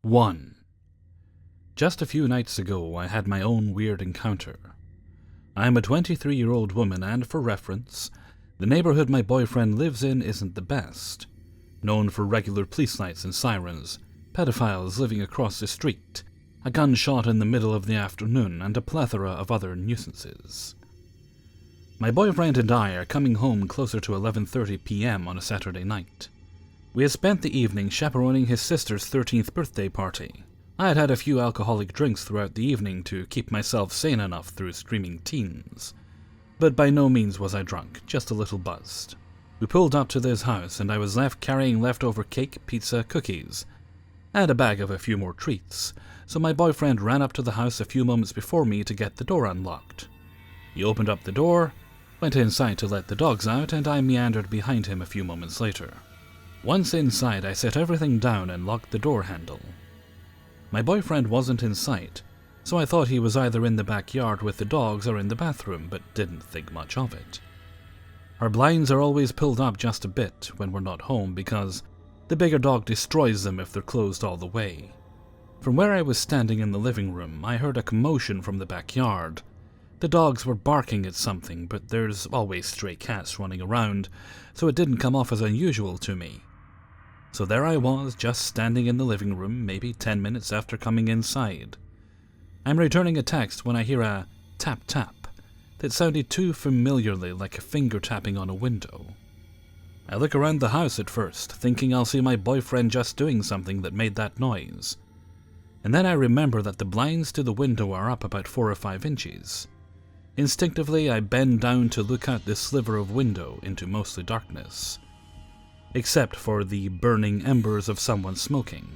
1. Just a few nights ago, I had my own weird encounter. I am a 23-year-old woman, and for reference, the neighborhood my boyfriend lives in isn't the best. Known for regular police lights and sirens, pedophiles living across the street, a gunshot in the middle of the afternoon, and a plethora of other nuisances. My boyfriend and I are coming home closer to 11:30 p.m. on a Saturday night. We had spent the evening chaperoning his sister's 13th birthday party. I had had a few alcoholic drinks throughout the evening to keep myself sane enough through screaming teens. But by no means was I drunk, just a little buzzed. We pulled up to this house, and I was left carrying leftover cake, pizza, cookies, and a bag of a few more treats, so my boyfriend ran up to the house a few moments before me to get the door unlocked. He opened up the door, went inside to let the dogs out, and I meandered behind him a few moments later. Once inside, I set everything down and locked the door handle. My boyfriend wasn't in sight, so I thought he was either in the backyard with the dogs or in the bathroom, but didn't think much of it. Our blinds are always pulled up just a bit when we're not home because the bigger dog destroys them if they're closed all the way. From where I was standing in the living room, I heard a commotion from the backyard. The dogs were barking at something, but there's always stray cats running around, so it didn't come off as unusual to me. So there I was, just standing in the living room, maybe 10 minutes after coming inside. I'm returning a text when I hear a tap-tap that sounded too familiarly like a finger tapping on a window. I look around the house at first, thinking I'll see my boyfriend just doing something that made that noise. And then I remember that the blinds to the window are up about 4 or 5 inches. Instinctively, I bend down to look out this sliver of window into mostly darkness, except for the burning embers of someone smoking.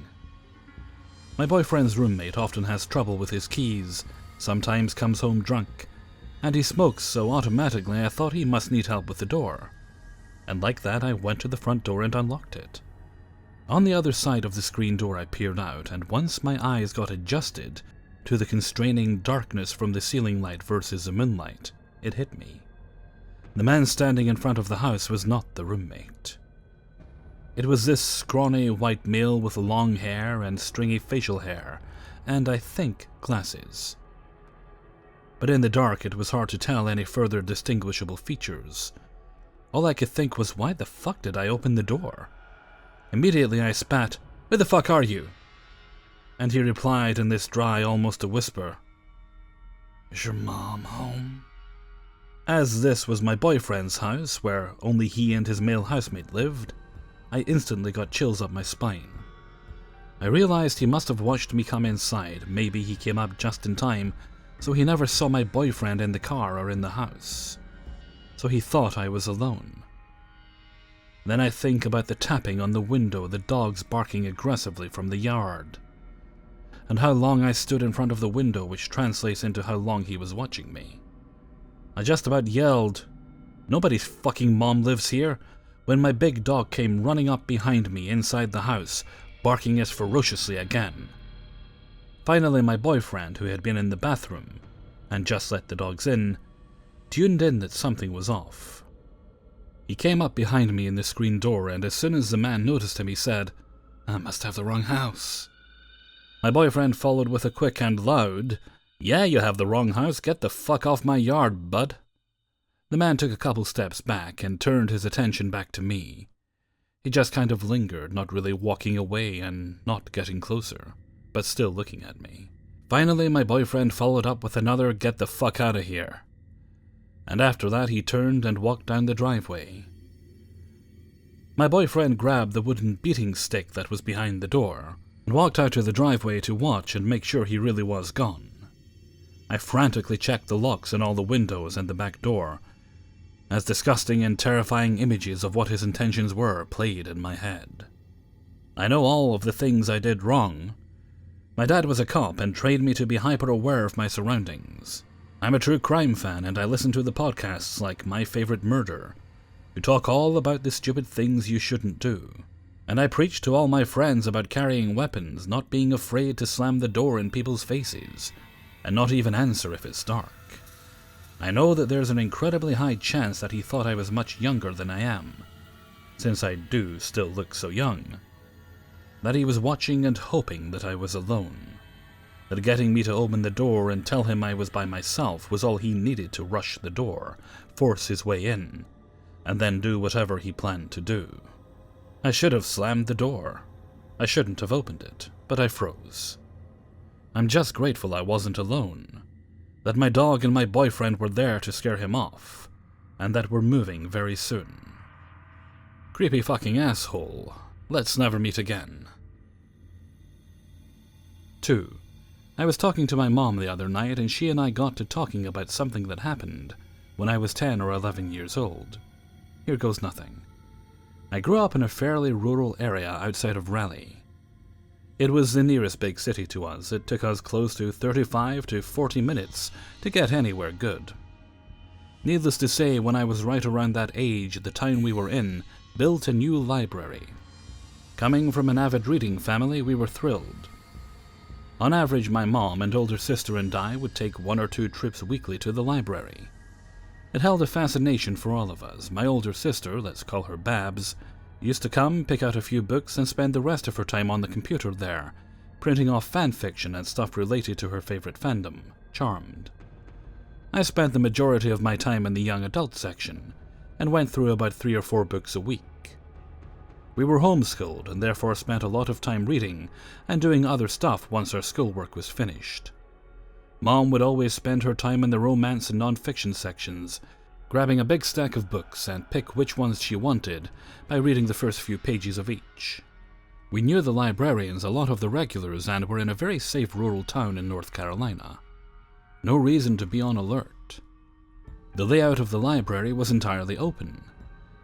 My boyfriend's roommate often has trouble with his keys, sometimes comes home drunk, and he smokes, so automatically I thought he must need help with the door. And like that, I went to the front door and unlocked it. On the other side of the screen door I peered out, and once my eyes got adjusted to the constraining darkness from the ceiling light versus the moonlight, it hit me. The man standing in front of the house was not the roommate. It was this scrawny white male with long hair and stringy facial hair, and I think glasses. But in the dark it was hard to tell any further distinguishable features. All I could think was, why the fuck did I open the door? Immediately I spat, "Where the fuck are you?" And he replied in this dry, almost a whisper, "Is your mom home?" As this was my boyfriend's house, where only he and his male housemate lived, I instantly got chills up my spine. I realized he must have watched me come inside. Maybe he came up just in time, so he never saw my boyfriend in the car or in the house. So he thought I was alone. Then I think about the tapping on the window, the dogs barking aggressively from the yard, and how long I stood in front of the window, which translates into how long he was watching me. I just about yelled, "Nobody's fucking mom lives here," when my big dog came running up behind me inside the house, barking as ferociously again. Finally, my boyfriend, who had been in the bathroom and just let the dogs in, tuned in that something was off. He came up behind me in the screen door, and as soon as the man noticed him, he said, "I must have the wrong house." My boyfriend followed with a quick and loud, "Yeah, you have the wrong house. Get the fuck off my yard, bud." The man took a couple steps back and turned his attention back to me. He just kind of lingered, not really walking away and not getting closer, but still looking at me. Finally, my boyfriend followed up with another, "Get the fuck out of here." And after that, he turned and walked down the driveway. My boyfriend grabbed the wooden beating stick that was behind the door and walked out to the driveway to watch and make sure he really was gone. I frantically checked the locks and all the windows and the back door, as disgusting and terrifying images of what his intentions were played in my head. I know all of the things I did wrong. My dad was a cop and trained me to be hyper-aware of my surroundings. I'm a true crime fan, and I listen to the podcasts like My Favorite Murder, who talk all about the stupid things you shouldn't do. And I preach to all my friends about carrying weapons, not being afraid to slam the door in people's faces, and not even answer if it's dark. I know that there's an incredibly high chance that he thought I was much younger than I am, since I do still look so young. that he was watching and hoping that I was alone, that getting me to open the door and tell him I was by myself was all he needed to rush the door, force his way in, and then do whatever he planned to do. I should have slammed the door. I shouldn't have opened it, but I froze. I'm just grateful I wasn't alone, that my dog and my boyfriend were there to scare him off, and that we're moving very soon. Creepy fucking asshole. Let's never meet again. 2. I was talking to my mom the other night, and she and I got to talking about something that happened when I was 10 or 11 years old. Here goes nothing. I grew up in a fairly rural area outside of Raleigh. It was the nearest big city to us. It took us close to 35 to 40 minutes to get anywhere good. Needless to say, when I was right around that age, the town we were in built a new library. Coming from an avid reading family, we were thrilled. On average, my mom and older sister and I would take 1 or 2 trips weekly to the library. It held a fascination for all of us. My older sister, let's call her Babs, used to come, pick out a few books, and spend the rest of her time on the computer there, printing off fan fiction and stuff related to her favorite fandom, Charmed. I spent the majority of my time in the young adult section, and went through about 3 or 4 books a week. We were homeschooled, and therefore spent a lot of time reading and doing other stuff once our schoolwork was finished. Mom would always spend her time in the romance and non-fiction sections, grabbing a big stack of books and pick which ones she wanted by reading the first few pages of each. We knew the librarians, a lot of the regulars, and were in a very safe rural town in North Carolina. No reason to be on alert. The layout of the library was entirely open.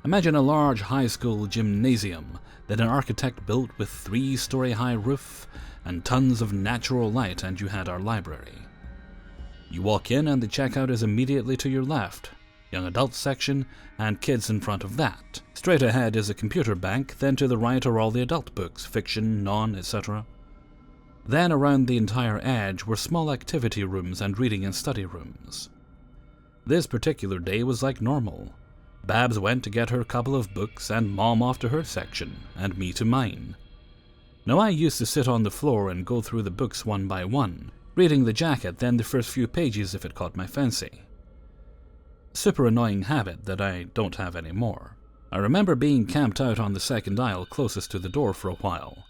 Imagine a large high school gymnasium that an architect built with 3-story high roof and tons of natural light, and you had our library. You walk in and the checkout is immediately to your left, young adult section, and kids in front of that. Straight ahead is a computer bank, then to the right are all the adult books, fiction, non, etc. Then around the entire edge were small activity rooms and reading and study rooms. This particular day was like normal. Babs went to get her couple of books, and Mom off to her section, and me to mine. Now I used to sit on the floor and go through the books one by one, reading the jacket, then the first few pages if it caught my fancy. Super annoying habit that I don't have anymore. I remember being camped out on the second aisle closest to the door for a while,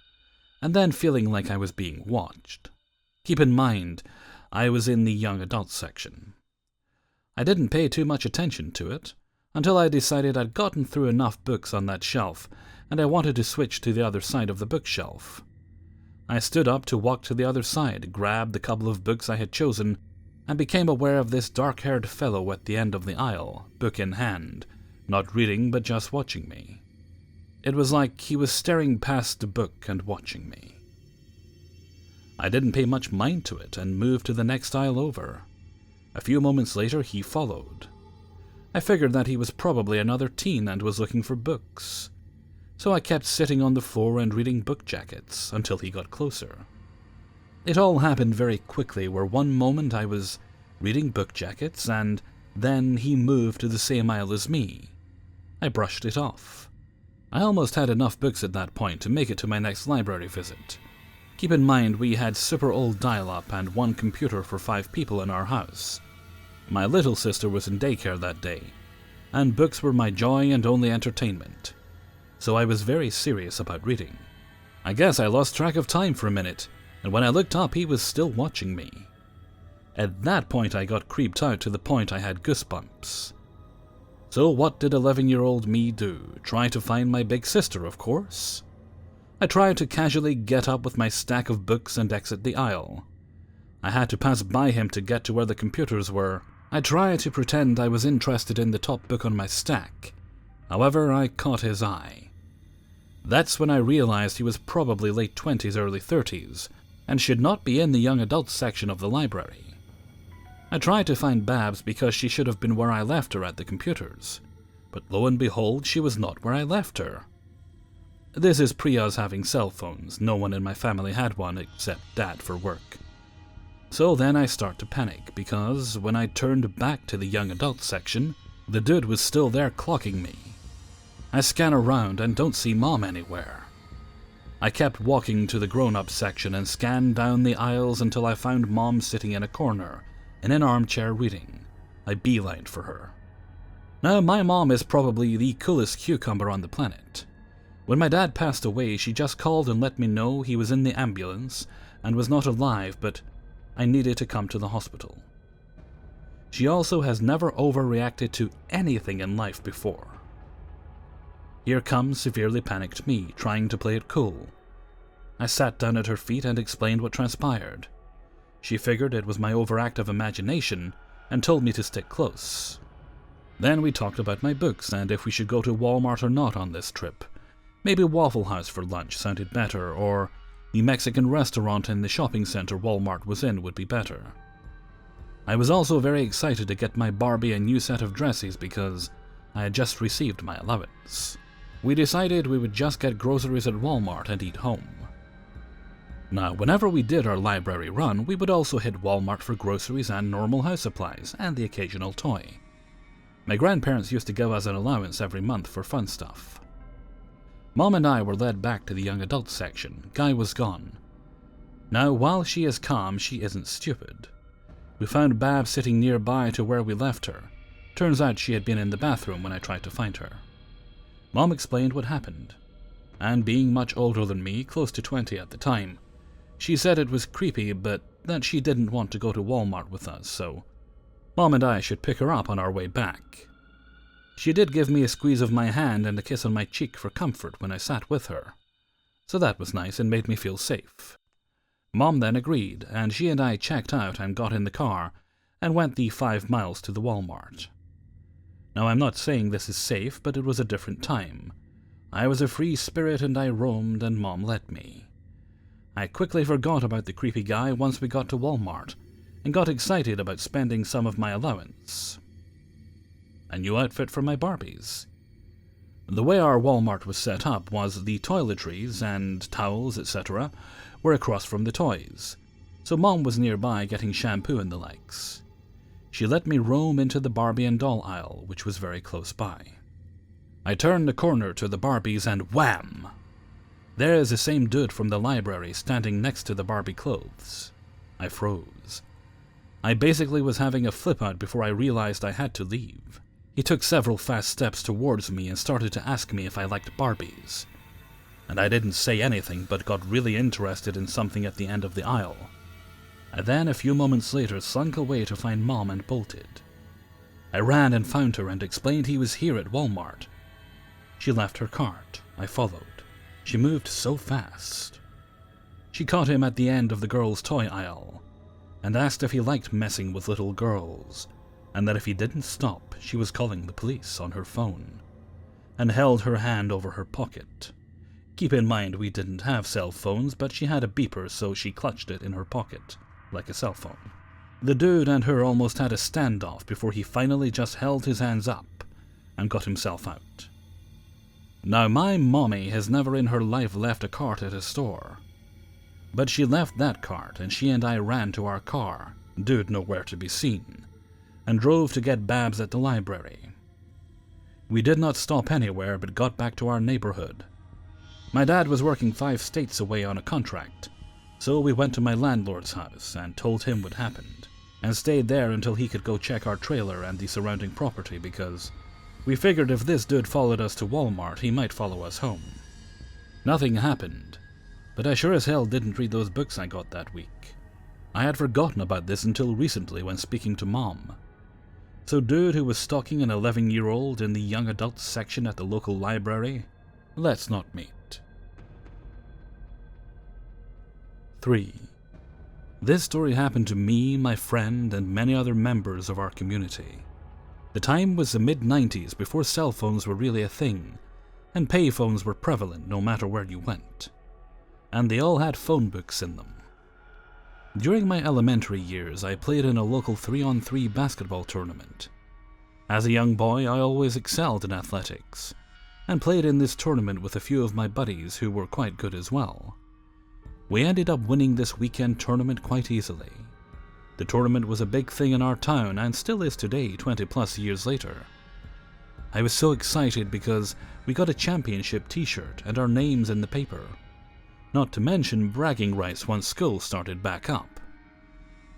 and then feeling like I was being watched. Keep in mind, I was in the young adult section. I didn't pay too much attention to it, until I decided I'd gotten through enough books on that shelf, and I wanted to switch to the other side of the bookshelf. I stood up to walk to the other side, grabbed the couple of books I had chosen, and became aware of this dark-haired fellow at the end of the aisle, book in hand, not reading but just watching me. It was like he was staring past the book and watching me. I didn't pay much mind to it and moved to the next aisle over. A few moments later he followed. I figured that he was probably another teen and was looking for books. So I kept sitting on the floor and reading book jackets until he got closer. It all happened very quickly, where one moment I was reading book jackets and then he moved to the same aisle as me. I brushed it off. I almost had enough books at that point to make it to my next library visit. Keep in mind we had super old dial-up and 1 computer for 5 people in our house. My little sister was in daycare that day, and books were my joy and only entertainment. So I was very serious about reading. I guess I lost track of time for a minute, and when I looked up he was still watching me. At that point I got creeped out to the point I had goosebumps. So what did 11-year-old me do? Try to find my big sister, of course. I tried to casually get up with my stack of books and exit the aisle. I had to pass by him to get to where the computers were. I tried to pretend I was interested in the top book on my stack. However, I caught his eye. That's when I realized he was probably late 20s, early 30s, and should not be in the young adult section of the library. I tried to find Babs because she should have been where I left her at the computers, but lo and behold, she was not where I left her. This is pre-us having cell phones. No one in my family had one except Dad for work. So then I start to panic, because when I turned back to the young adult section, the dude was still there clocking me. I scan around and don't see Mom anywhere. I kept walking to the grown-up section and scanned down the aisles until I found Mom sitting in a corner, in an armchair reading. I beelined for her. Now, my mom is probably the coolest cucumber on the planet. When my dad passed away, she just called and let me know he was in the ambulance and was not alive, but I needed to come to the hospital. She also has never overreacted to anything in life before. Here comes severely panicked me, trying to play it cool. I sat down at her feet and explained what transpired. She figured it was my overactive imagination and told me to stick close. Then we talked about my books and if we should go to Walmart or not on this trip. Maybe Waffle House for lunch sounded better, or the Mexican restaurant in the shopping center Walmart was in would be better. I was also very excited to get my Barbie a new set of dresses because I had just received my allowance. We decided we would just get groceries at Walmart and eat home. Now, whenever we did our library run, we would also hit Walmart for groceries and normal house supplies, and the occasional toy. My grandparents used to give us an allowance every month for fun stuff. Mom and I were led back to the young adult section. Guy was gone. Now, while she is calm, she isn't stupid. We found Bab sitting nearby to where we left her. Turns out she had been in the bathroom when I tried to find her. Mom explained what happened. And being much older than me, close to 20 at the time, she said it was creepy, but that she didn't want to go to Walmart with us, so Mom and I should pick her up on our way back. She did give me a squeeze of my hand and a kiss on my cheek for comfort when I sat with her, so that was nice and made me feel safe. Mom then agreed, and she and I checked out and got in the car and went the 5 miles to the Walmart. Now, I'm not saying this is safe, but it was a different time. I was a free spirit and I roamed, and Mom let me. I quickly forgot about the creepy guy once we got to Walmart, and got excited about spending some of my allowance. A new outfit for my Barbies. The way our Walmart was set up was the toiletries and towels, etc., were across from the toys, so Mom was nearby getting shampoo and the likes. She let me roam into the Barbie and doll aisle, which was very close by. I turned the corner to the Barbies and wham! There is the same dude from the library standing next to the Barbie clothes. I froze. I basically was having a flip out before I realized I had to leave. He took several fast steps towards me and started to ask me if I liked Barbies. And I didn't say anything but got really interested in something at the end of the aisle. I then, a few moments later, slunk away to find Mom and bolted. I ran and found her and explained he was here at Walmart. She left her cart. I followed. She moved so fast. She caught him at the end of the girls' toy aisle and asked if he liked messing with little girls, and that if he didn't stop, she was calling the police on her phone, and held her hand over her pocket. Keep in mind we didn't have cell phones, but she had a beeper, so she clutched it in her pocket, like a cell phone. The dude and her almost had a standoff before he finally just held his hands up and got himself out. Now, my mommy has never in her life left a cart at a store. But she left that cart, and she and I ran to our car, dude nowhere to be seen, and drove to get Babs at the library. We did not stop anywhere, but got back to our neighborhood. My dad was working 5 states away on a contract, so we went to my landlord's house and told him what happened, and stayed there until he could go check our trailer and the surrounding property because we figured if this dude followed us to Walmart, he might follow us home. Nothing happened, but I sure as hell didn't read those books I got that week. I had forgotten about this until recently when speaking to Mom. So dude who was stalking an 11-year-old in the young adults section at the local library, let's not meet. 3. This story happened to me, my friend, and many other members of our community. The time was the mid-90s, before cell phones were really a thing, and payphones were prevalent no matter where you went. And they all had phone books in them. During my elementary years, I played in a local 3-on-3 basketball tournament. As a young boy, I always excelled in athletics, and played in this tournament with a few of my buddies who were quite good as well. We ended up winning this weekend tournament quite easily. The tournament was a big thing in our town and still is today, 20+ years later. I was so excited because we got a championship t-shirt and our names in the paper. not to mention bragging rights once school started back up.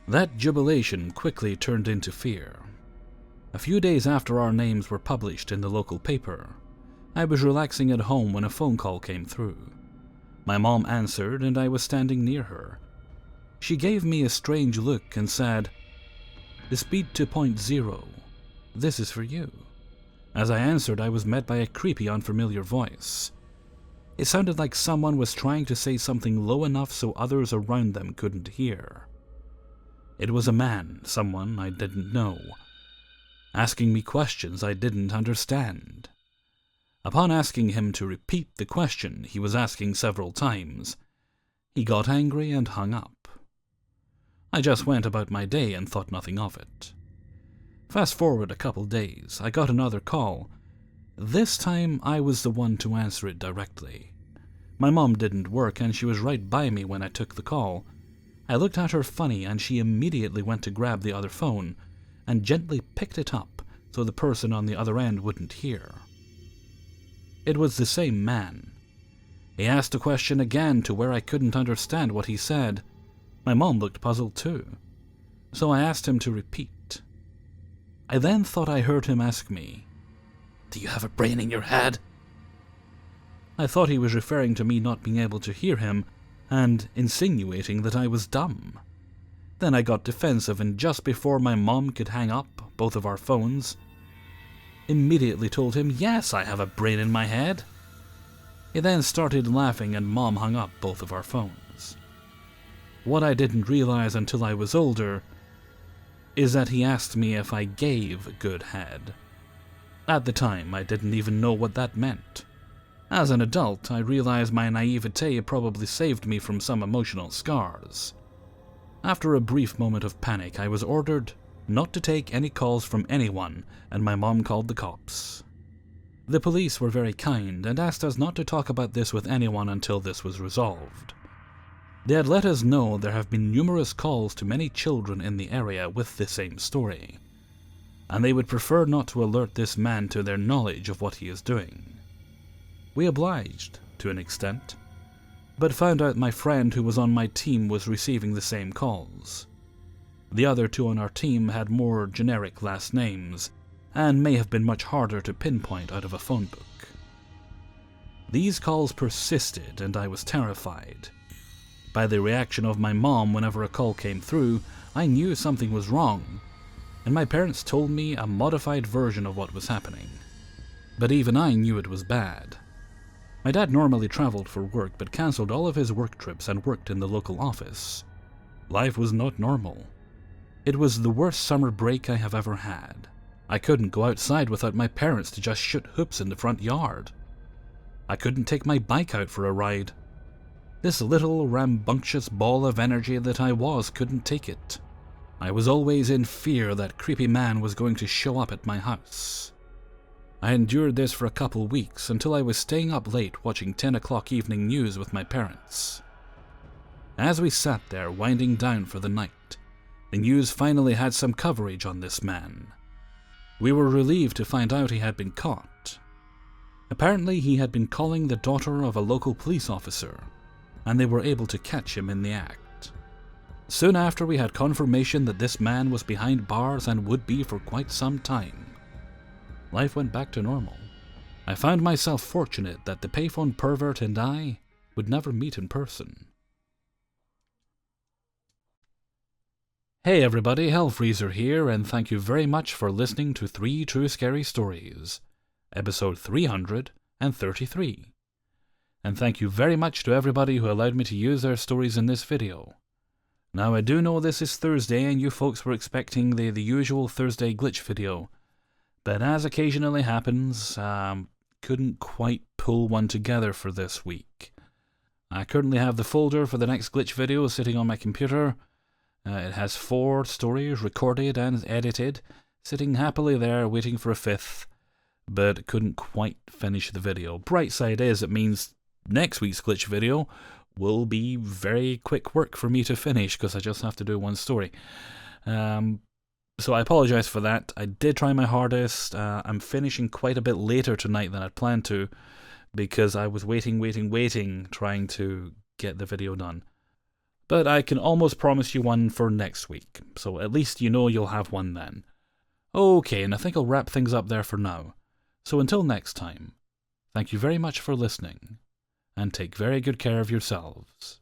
That jubilation quickly turned into fear. A few days after our names were published in the local paper, I was relaxing at home when a phone call came through. My mom answered and I was standing near her. She gave me a strange look and said, "The speed 2.0, this is for you." As I answered, I was met by a creepy, unfamiliar voice. It sounded like someone was trying to say something low enough so others around them couldn't hear. It was a man, someone I didn't know, asking me questions I didn't understand. Upon asking him to repeat the question he was asking several times, he got angry and hung up. I just went about my day and thought nothing of it. Fast forward a couple days, I got another call. This time I was the one to answer it directly. My mom didn't work and she was right by me when I took the call. I looked at her funny and she immediately went to grab the other phone and gently picked it up so the person on the other end wouldn't hear. It was the same man. He asked a question again to where I couldn't understand what he said. My mom looked puzzled too, so I asked him to repeat. I then thought I heard him ask me, "Do you have a brain in your head?" I thought he was referring to me not being able to hear him and insinuating that I was dumb. Then I got defensive and just before my mom could hang up both of our phones, immediately told him, "Yes, I have a brain in my head." He then started laughing and Mom hung up both of our phones. What I didn't realize until I was older is that he asked me if I gave good head. At the time, I didn't even know what that meant. As an adult, I realized my naivete probably saved me from some emotional scars. After a brief moment of panic, I was ordered not to take any calls from anyone, and my mom called the cops. The police were very kind and asked us not to talk about this with anyone until this was resolved. They had let us know there have been numerous calls to many children in the area with the same story, and they would prefer not to alert this man to their knowledge of what he is doing. We obliged, to an extent, but found out my friend who was on my team was receiving the same calls. The other two on our team had more generic last names, and may have been much harder to pinpoint out of a phone book. These calls persisted, and I was terrified. By the reaction of my mom whenever a call came through, I knew something was wrong, and my parents told me a modified version of what was happening. But even I knew it was bad. My dad normally traveled for work but cancelled all of his work trips and worked in the local office. Life was not normal. It was the worst summer break I have ever had. I couldn't go outside without my parents to just shoot hoops in the front yard. I couldn't take my bike out for a ride. This little rambunctious ball of energy that I was couldn't take it. I was always in fear that creepy man was going to show up at my house. I endured this for a couple weeks until I was staying up late watching 10 o'clock evening news with my parents. As we sat there winding down for the night, the news finally had some coverage on this man. We were relieved to find out he had been caught. Apparently he had been calling the daughter of a local police officer, and they were able to catch him in the act. Soon after, we had confirmation that this man was behind bars and would be for quite some time. Life went back to normal. I found myself fortunate that the payphone pervert and I would never meet in person. Hey everybody, Hellfreezer here, and thank you very much for listening to 3 True Scary Stories, episode 333. And thank you very much to everybody who allowed me to use their stories in this video. Now I do know this is Thursday and you folks were expecting the usual Thursday glitch video, but as occasionally happens, couldn't quite pull one together for this week. I currently have the folder for the next glitch video sitting on my computer. It has 4 stories recorded and edited, sitting happily there waiting for a 5th, but couldn't quite finish the video. Bright side is it means next week's glitch video will be very quick work for me to finish because I just have to do 1 story. So I apologize for that. I did try my hardest. I'm finishing quite a bit later tonight than I'd planned to because I was waiting, trying to get the video done. But I can almost promise you one for next week, so at least you know you'll have one then. Okay, and I think I'll wrap things up there for now. So until next time, thank you very much for listening, and take very good care of yourselves.